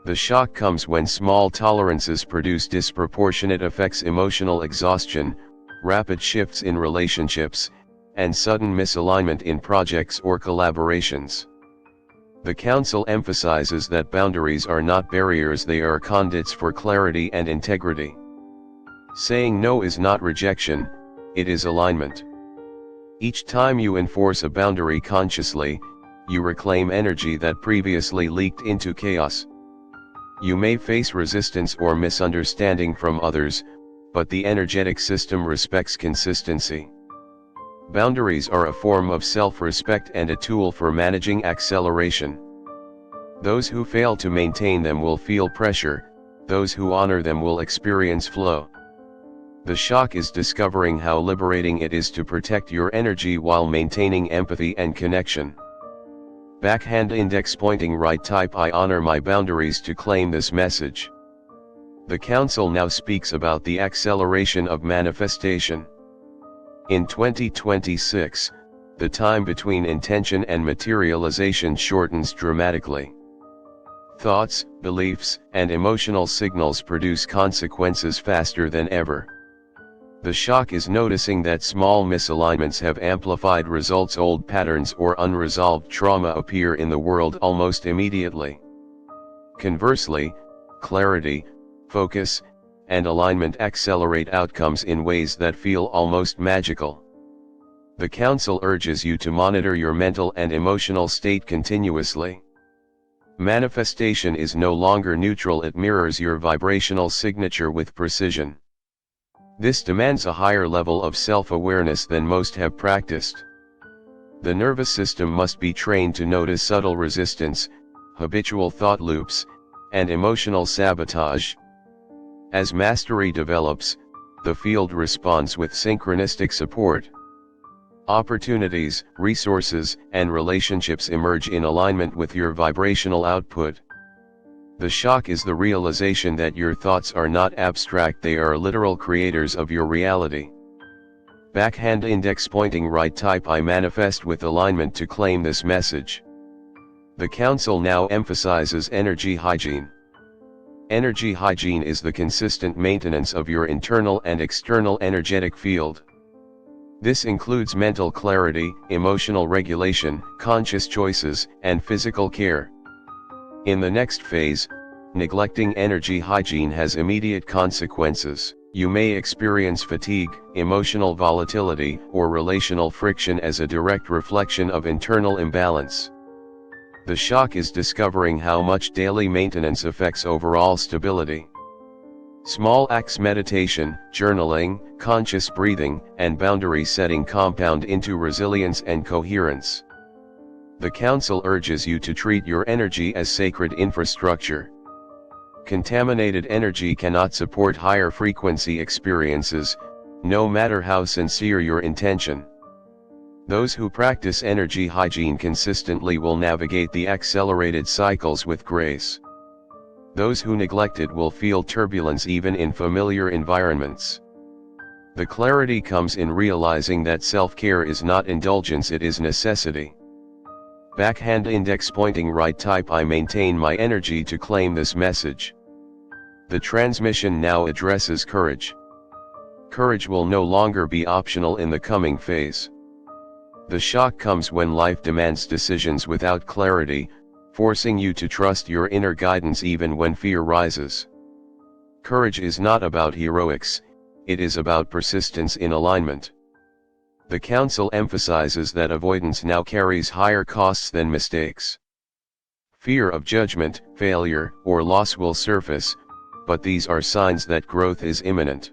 The shock comes when small tolerances produce disproportionate effects: emotional exhaustion, rapid shifts in relationships, and sudden misalignment in projects or collaborations. The Council emphasizes that boundaries are not barriers, they are conduits for clarity and integrity. Saying no is not rejection, it is alignment. Each time you enforce a boundary consciously, you reclaim energy that previously leaked into chaos. You may face resistance or misunderstanding from others, but the energetic system respects consistency. Boundaries are a form of self-respect and a tool for managing acceleration. Those who fail to maintain them will feel pressure, those who honor them will experience flow. The shock is discovering how liberating it is to protect your energy while maintaining empathy and connection. Backhand index pointing right. Type I honor my boundaries to claim this message. The Council now speaks about the acceleration of manifestation. In 2026, the time between intention and materialization shortens dramatically. Thoughts, beliefs, and emotional signals produce consequences faster than ever. The shock is noticing that small misalignments have amplified results. Old patterns or unresolved trauma appear in the world almost immediately. Conversely, clarity, focus, and alignment accelerate outcomes in ways that feel almost magical. The Council urges you to monitor your mental and emotional state continuously. Manifestation is no longer neutral, it mirrors your vibrational signature with precision. This demands a higher level of self-awareness than most have practiced. The nervous system must be trained to notice subtle resistance, habitual thought loops, and emotional sabotage. As mastery develops, the field responds with synchronistic support. Opportunities, resources, and relationships emerge in alignment with your vibrational output. The shock is the realization that your thoughts are not abstract, they are literal creators of your reality. Backhand index pointing right. Type I manifest with alignment to claim this message. The Council now emphasizes energy hygiene. Energy hygiene is the consistent maintenance of your internal and external energetic field. This includes mental clarity, emotional regulation, conscious choices, and physical care. In the next phase, neglecting energy hygiene has immediate consequences. You may experience fatigue, emotional volatility, or relational friction as a direct reflection of internal imbalance. The shock is discovering how much daily maintenance affects overall stability. Small acts, meditation, journaling, conscious breathing, and boundary setting compound into resilience and coherence. The Council urges you to treat your energy as sacred infrastructure. Contaminated energy cannot support higher frequency experiences, no matter how sincere your intention. Those who practice energy hygiene consistently will navigate the accelerated cycles with grace. Those who neglect it will feel turbulence even in familiar environments. The clarity comes in realizing that self-care is not indulgence, it is necessity. Backhand index pointing right, type I maintain my energy to claim this message. The transmission now addresses courage. Courage will no longer be optional in the coming phase. The shock comes when life demands decisions without clarity, forcing you to trust your inner guidance even when fear rises. Courage is not about heroics, it is about persistence in alignment. The Council emphasizes that avoidance now carries higher costs than mistakes. Fear of judgment, failure, or loss will surface, but these are signs that growth is imminent.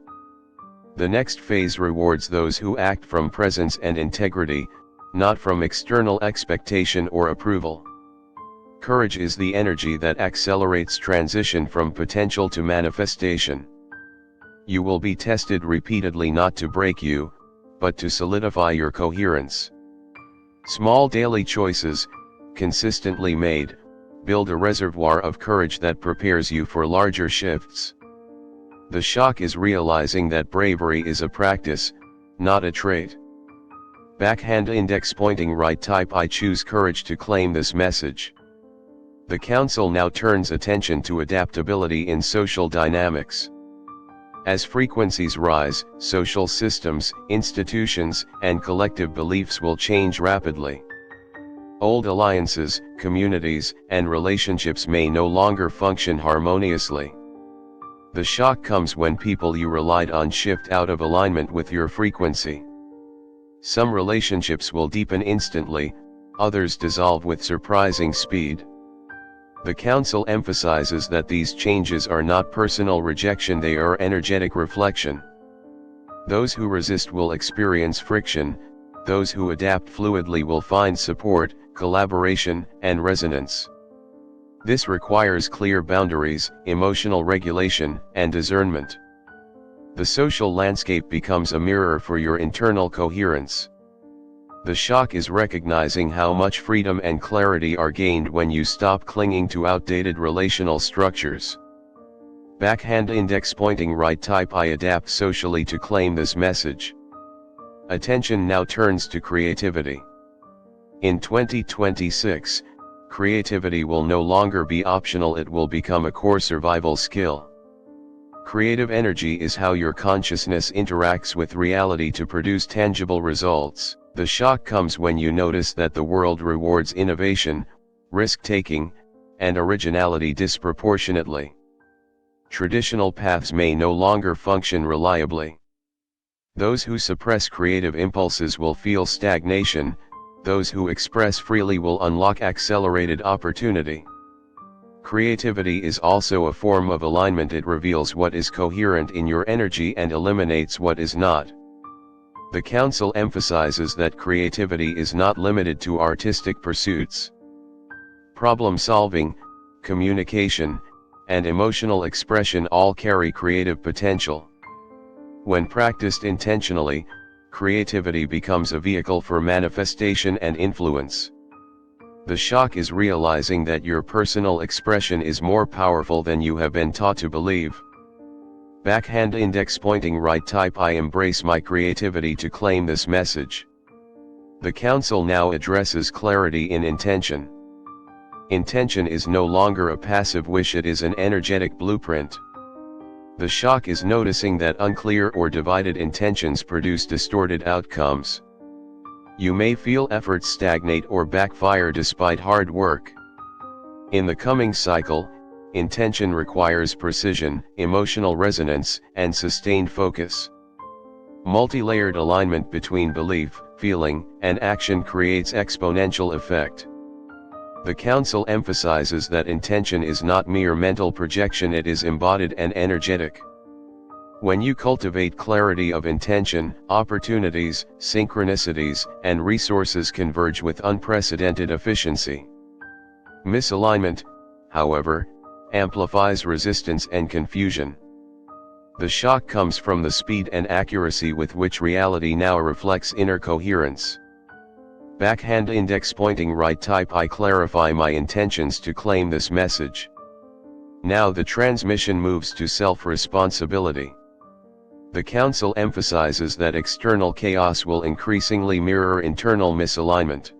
The next phase rewards those who act from presence and integrity, not from external expectation or approval. Courage is the energy that accelerates transition from potential to manifestation. You will be tested repeatedly not to break you, but to solidify your coherence. Small daily choices, consistently made, build a reservoir of courage that prepares you for larger shifts. The shock is realizing that bravery is a practice, not a trait. Backhand index pointing right, type I choose courage to claim this message. The Council now turns attention to adaptability in social dynamics. As frequencies rise, social systems, institutions, and collective beliefs will change rapidly. Old alliances, communities, and relationships may no longer function harmoniously. The shock comes when people you relied on shift out of alignment with your frequency. Some relationships will deepen instantly, others dissolve with surprising speed. The Council emphasizes that these changes are not personal rejection, they are energetic reflection. Those who resist will experience friction, those who adapt fluidly will find support, collaboration, and resonance. This requires clear boundaries, emotional regulation, and discernment. The social landscape becomes a mirror for your internal coherence. The shock is recognizing how much freedom and clarity are gained when you stop clinging to outdated relational structures. Backhand index pointing right, type I adapt socially to claim this message. Attention now turns to creativity. In 2026, creativity will no longer be optional, it will become a core survival skill. Creative energy is how your consciousness interacts with reality to produce tangible results. The shock comes when you notice that the world rewards innovation, risk-taking, and originality disproportionately. Traditional paths may no longer function reliably. Those who suppress creative impulses will feel stagnation, those who express freely will unlock accelerated opportunity. Creativity is also a form of alignment, it reveals what is coherent in your energy and eliminates what is not. The Council emphasizes that creativity is not limited to artistic pursuits. Problem solving, communication, and emotional expression all carry creative potential. When practiced intentionally, creativity becomes a vehicle for manifestation and influence. The shock is realizing that your personal expression is more powerful than you have been taught to believe. Backhand index pointing right, type I embrace my creativity to claim this message. The Council now addresses clarity in intention. Intention is no longer a passive wish, it is an energetic blueprint. The shock is noticing that unclear or divided intentions produce distorted outcomes. You may feel efforts stagnate or backfire despite hard work. In the coming cycle, intention requires precision, emotional resonance, and sustained focus. Multi-layered alignment between belief, feeling, and action creates exponential effect. The Council emphasizes that intention is not mere mental projection, it is embodied and energetic. When you cultivate clarity of intention, opportunities, synchronicities, and resources converge with unprecedented efficiency. Misalignment, however, amplifies resistance and confusion. The shock comes from the speed and accuracy with which reality now reflects inner coherence. Backhand index pointing right, type I clarify my intentions to claim this message. Now the transmission moves to self-responsibility. The Council emphasizes that external chaos will increasingly mirror internal misalignment.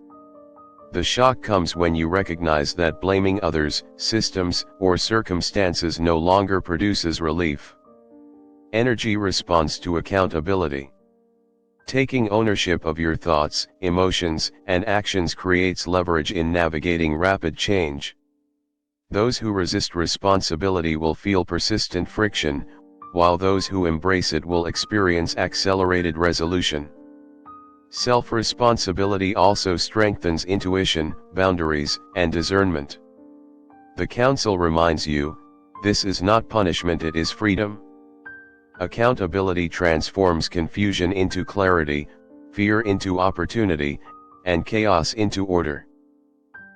The shock comes when you recognize that blaming others, systems, or circumstances no longer produces relief. Energy responds to accountability. Taking ownership of your thoughts, emotions, and actions creates leverage in navigating rapid change. Those who resist responsibility will feel persistent friction, while those who embrace it will experience accelerated resolution. Self-responsibility also strengthens intuition, boundaries, and discernment. The Council reminds you, this is not punishment, it is freedom. Accountability transforms confusion into clarity, fear into opportunity, and chaos into order.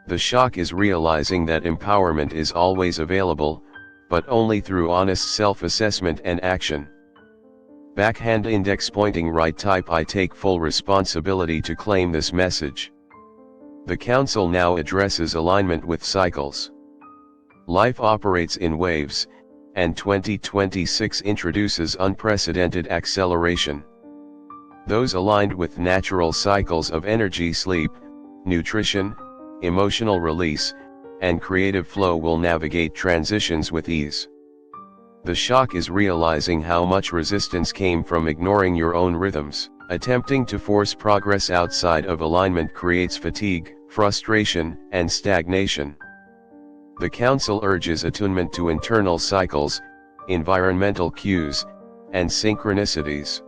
The shock is realizing that empowerment is always available, but only through honest self-assessment and action. Backhand index pointing right, type I take full responsibility to claim this message. The Council now addresses alignment with cycles. Life operates in waves, and 2026 introduces unprecedented acceleration. Those aligned with natural cycles of energy, sleep, nutrition, emotional release, and creative flow will navigate transitions with ease. The shock is realizing how much resistance came from ignoring your own rhythms. Attempting to force progress outside of alignment creates fatigue, frustration, and stagnation. The Council urges attunement to internal cycles, environmental cues, and synchronicities.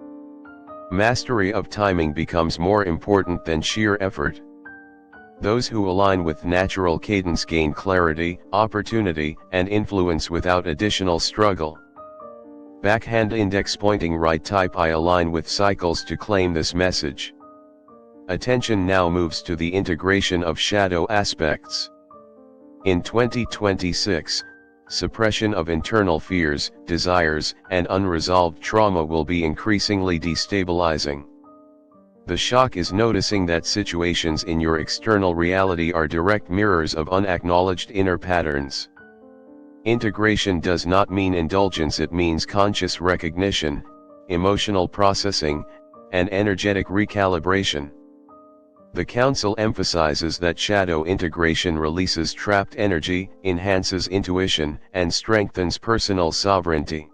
Mastery of timing becomes more important than sheer effort. Those who align with natural cadence gain clarity, opportunity, and influence without additional struggle. Backhand index pointing right, type I align with cycles to claim this message. Attention now moves to the integration of shadow aspects. In 2026, suppression of internal fears, desires, and unresolved trauma will be increasingly destabilizing. The shock is noticing that situations in your external reality are direct mirrors of unacknowledged inner patterns. Integration does not mean indulgence, it means conscious recognition, emotional processing, and energetic recalibration. The Council emphasizes that shadow integration releases trapped energy, enhances intuition, and strengthens personal sovereignty.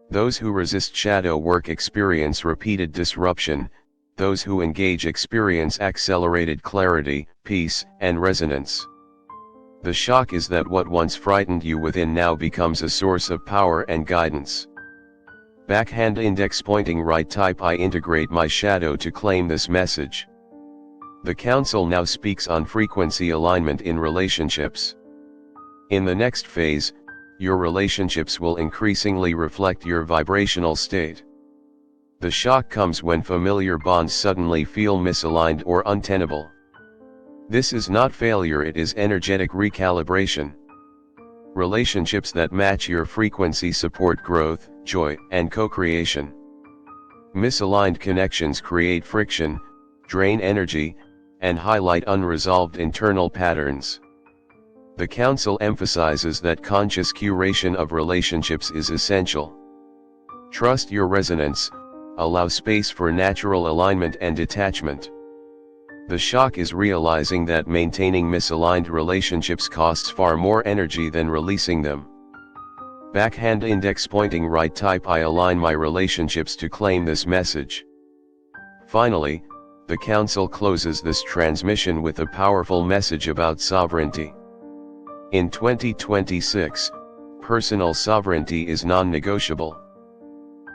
Those who resist shadow work experience repeated disruption. Those who engage experience accelerated clarity, peace, and resonance. The shock is that what once frightened you within now becomes a source of power and guidance. Backhand index pointing right, type I integrate my shadow to claim this message. The Council now speaks on frequency alignment in relationships. In the next phase, your relationships will increasingly reflect your vibrational state. The shock comes when familiar bonds suddenly feel misaligned or untenable. This is not failure, it is energetic recalibration. Relationships that match your frequency support growth, joy, and co-creation. Misaligned connections create friction, drain energy, and highlight unresolved internal patterns. The Council emphasizes that conscious curation of relationships is essential. Trust your resonance. Allow space for natural alignment and detachment. The shock is realizing that maintaining misaligned relationships costs far more energy than releasing them. Backhand index pointing right, type I align my relationships to claim this message. Finally, the Council closes this transmission with a powerful message about sovereignty. In 2026, personal sovereignty is non-negotiable.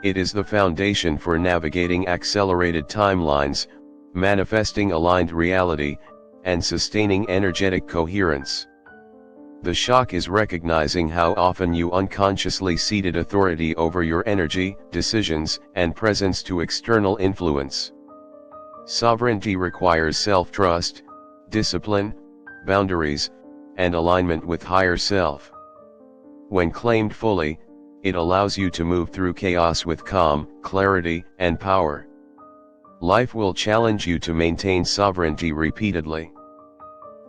It is the foundation for navigating accelerated timelines, manifesting aligned reality, and sustaining energetic coherence. The shock is recognizing how often you unconsciously ceded authority over your energy, decisions, and presence to external influence. Sovereignty requires self-trust, discipline, boundaries, and alignment with higher self. When claimed fully, it allows you to move through chaos with calm, clarity, and power. Life will challenge you to maintain sovereignty repeatedly.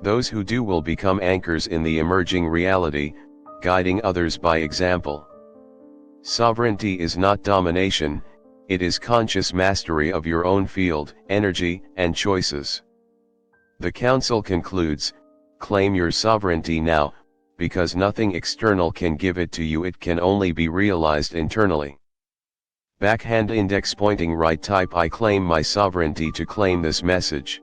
Those who do will become anchors in the emerging reality, guiding others by example. Sovereignty is not domination, it is conscious mastery of your own field, energy, and choices. The Council concludes, claim your sovereignty now, because nothing external can give it to you, it can only be realized internally. Backhand index pointing right, type I claim my sovereignty to claim this message.